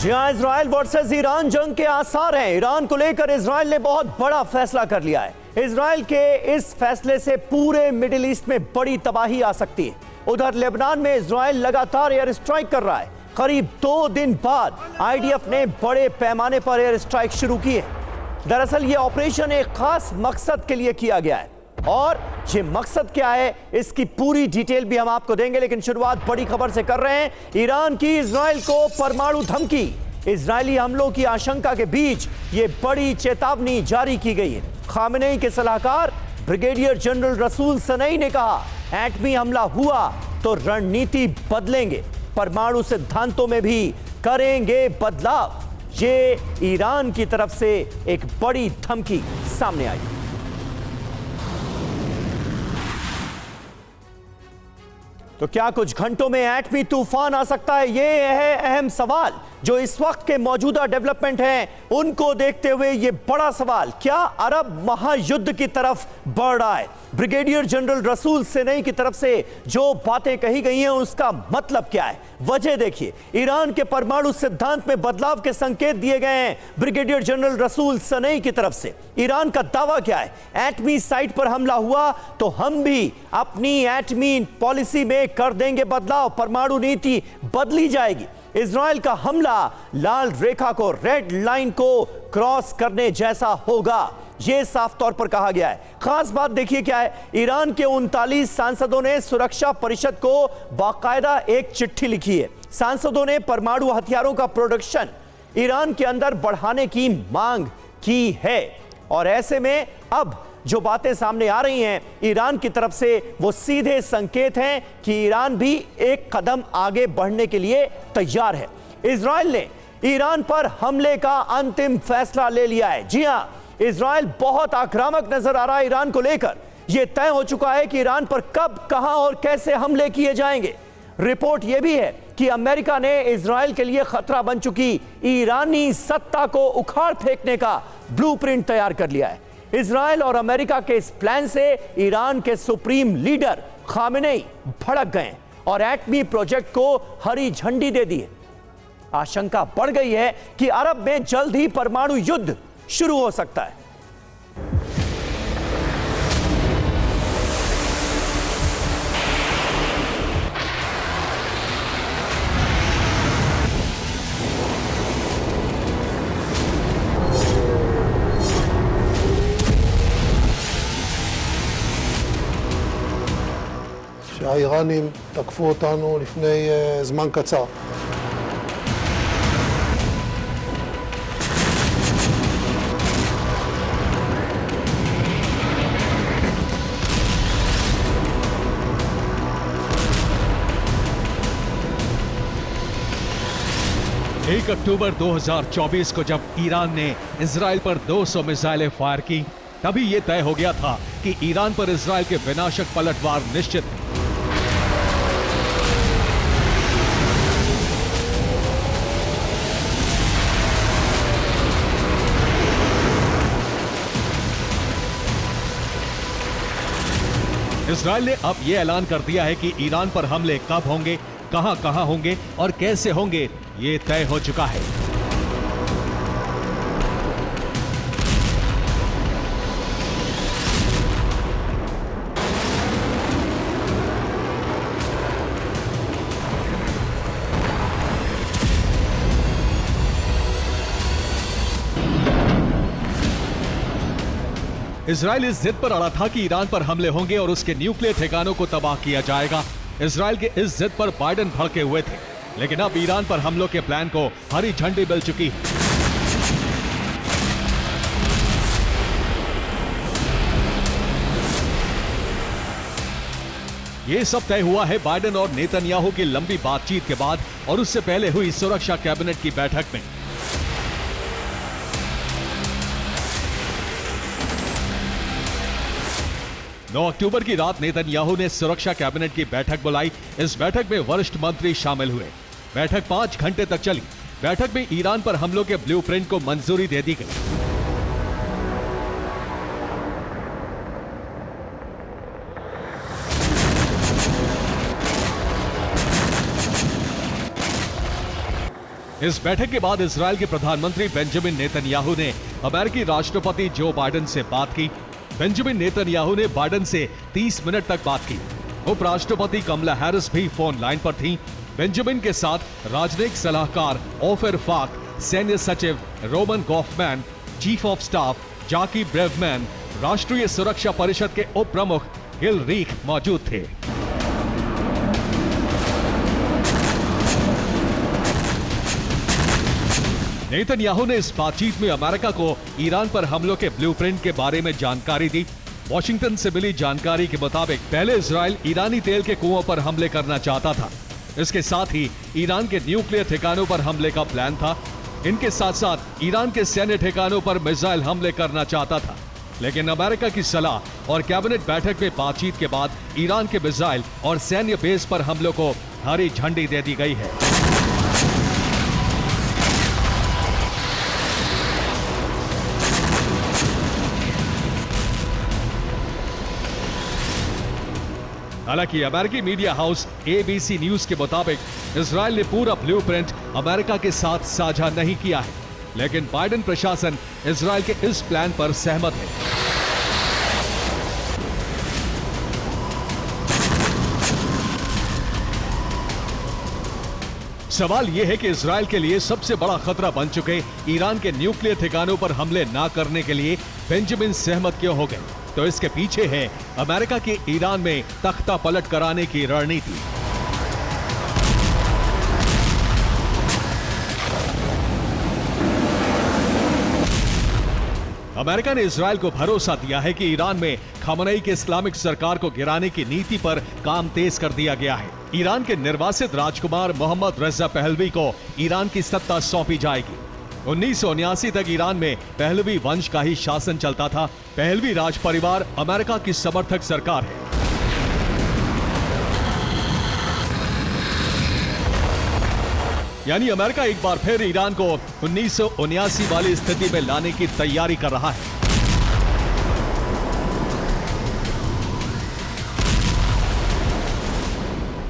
जी हां, Israel versus Iran जंग के आसार हैं। ईरान को लेकर इजराइल ने बहुत बड़ा फैसला कर लिया है। इजराइल के इस फैसले से पूरे मिडिल ईस्ट में बड़ी तबाही आ सकती है। उधर लेबनान में इजराइल लगातार एयर स्ट्राइक कर रहा है। करीब 2 दिन बाद आईडीएफ ने बड़े पैमाने पर एयर स्ट्राइक शुरू की है। दरअसल यह ऑपरेशन एक खास मकसद के लिए किया गया है और ये मकसद क्या है इसकी पूरी डिटेल भी हम आपको देंगे, लेकिन शुरुआत बड़ी खबर से कर रहे हैं। ईरान की इजराइल को परमाणु धमकी। इजरायली हमलों की आशंका के बीच ये बड़ी चेतावनी जारी की गई है। खामेनेई के सलाहकार ब्रिगेडियर जनरल रसूल सनई ने कहा, एटमी हमला हुआ तो रणनीति बदलेंगे, परमाणु सिद्धांतों में भी करेंगे बदलाव। ये ईरान की तरफ से एक बड़ी धमकी सामने आई। तो क्या कुछ घंटों में एटमी तूफान आ सकता है? यह है अहम सवाल जो इस वक्त के मौजूदा डेवलपमेंट हैं उनको देखते हुए यह बड़ा सवाल, क्या अरब महायुद्ध की तरफ बढ़ रहा है? ब्रिगेडियर जनरल रसूल सनई की तरफ से जो बातें कही गई हैं उसका मतलब क्या है? वजह देखिए, ईरान के परमाणु सिद्धांत में बदलाव के संकेत दिए गए हैं ब्रिगेडियर जनरल रसूल सनई की तरफ से। ईरान का दावा क्या है? एटमी साइट पर हमला हुआ तो हम भी अपनी एटमी पॉलिसी में कर देंगे बदलाव, परमाणु नीति बदली जाएगी। इजराइल का हमला लाल रेखा को, रेड लाइन को क्रॉस करने जैसा होगा, यह साफ तौर पर कहा गया है। खास बात देखिए क्या है, ईरान के 39 सांसदों ने सुरक्षा परिषद को बाकायदा एक चिट्ठी लिखी है। सांसदों ने परमाणु हथियारों का प्रोडक्शन ईरान के अंदर बढ़ाने की मांग की है और ऐसे में अब जो बातें सामने आ रही हैं ईरान की तरफ से, वो सीधे संकेत हैं कि ईरान भी एक कदम आगे बढ़ने के लिए तैयार है। इजराइल ने ईरान पर हमले का अंतिम फैसला ले लिया है। जी हां, इजराइल बहुत आक्रामक नजर आ रहा है ईरान को लेकर। यह तय हो चुका है कि ईरान पर कब, कहां और कैसे हमले किए जाएंगे। रिपोर्ट यह भी है कि अमेरिका ने इजराइल के लिए खतरा बन चुकी ईरानी सत्ता को उखाड़ फेंकने का ब्लूप्रिंट तैयार कर लिया है। इजराइल और अमेरिका के इस प्लान से ईरान के सुप्रीम लीडर खामेनेई भड़क गए और एटमी प्रोजेक्ट को हरी झंडी दे दी है। आशंका बढ़ गई है कि अरब में जल्द ही परमाणु युद्ध शुरू हो सकता है। שהאיראנים תקפו אותנו לפני זמן קצר. एक अक्टूबर 2024 को जब ईरान ने इजराइल पर 200 मिसाइलें फायर की, तभी यह तय हो गया था कि ईरान पर इजराइल के विनाशक पलटवार निश्चित है। इजराइल ने अब यह ऐलान कर दिया है कि ईरान पर हमले कब होंगे, कहां होंगे और कैसे होंगे, यह तय हो चुका है। इजराइल इस जिद पर अड़ा था कि ईरान पर हमले होंगे और उसके न्यूक्लियर ठिकानों को तबाह किया जाएगा। इजराइल के इस जिद पर बाइडेन भड़के हुए थे, लेकिन अब ईरान पर हमलों के प्लान को हरी झंडी मिल चुकी है। यह सब तय हुआ है बाइडेन और नेतन्याहू की लंबी बातचीत के बाद और उससे पहले हुई सुरक्षा कैबिनेट की बैठक में। 9 अक्टूबर की रात नेतन्याहू ने सुरक्षा कैबिनेट की बैठक बुलाई। इस बैठक में वरिष्ठ मंत्री शामिल हुए। बैठक 5 घंटे तक चली। बैठक में ईरान पर हमलों के ब्लूप्रिंट को मंजूरी दे दी गई। इस बैठक के बाद इजराइल के प्रधानमंत्री बेंजामिन नेतन्याहू ने अमेरिकी राष्ट्रपति जो बाइडेन से बात की। बेंजामिन नेतन्याहू ने बाइडेन से 30 मिनट तक बात की। उपराष्ट्रपति कमला हैरिस भी फोन लाइन पर थीं। बेंजामिन के साथ राजनयिक सलाहकार ओफिर फाक, सैन्य सचिव Roman Goffman, chief of staff जाकी ब्रेवमैन, राष्ट्रीय सुरक्षा परिषद के उप प्रमुख हिल रीख मौजूद थे। नेतन्याहू ने इस बातचीत में अमेरिका को ईरान पर हमलों के ब्लूप्रिंट के बारे में जानकारी दी। वॉशिंगटन से मिली जानकारी के मुताबिक पहले इजराइल ईरानी तेल के कुओं पर हमले करना चाहता था। इसके साथ ही ईरान के न्यूक्लियर ठिकानों पर हमले का प्लान था। इनके साथ साथ ईरान के सैन्य ठिकानों पर मिसाइल हमले करना चाहता था। लेकिन अमेरिका की सलाह और कैबिनेट बैठक में बातचीत के बाद ईरान के मिसाइल और सैन्य बेस पर हमलों को हरी झंडी दे दी गई है। हालांकि अमेरिकी मीडिया हाउस ABC न्यूज के मुताबिक इजराइल ने पूरा ब्लूप्रिंट अमेरिका के साथ साझा नहीं किया है, लेकिन बाइडेन प्रशासन इजराइल के इस प्लान पर सहमत है। सवाल यह है कि इजराइल के लिए सबसे बड़ा खतरा बन चुके ईरान के न्यूक्लियर ठिकानों पर हमले न करने के लिए बेंजामिन सहमत क्यों हो गए? तो इसके पीछे है अमेरिका की ईरान में तख्ता पलट कराने की रणनीति। अमेरिका ने इजराइल को भरोसा दिया है कि ईरान में खamenei के इस्लामिक सरकार को गिराने की नीति पर काम तेज कर दिया गया है। ईरान के निर्वासित राजकुमार मोहम्मद रजा पहलवी को ईरान की सत्ता सौंपी जाएगी। 1979 तक ईरान में पहलवी वंश का ही शासन चलता था। पहलवी राज परिवार अमेरिका की समर्थक सरकार है। यानी अमेरिका एक बार फिर ईरान को 1979 वाली स्थिति में लाने की तैयारी कर रहा है।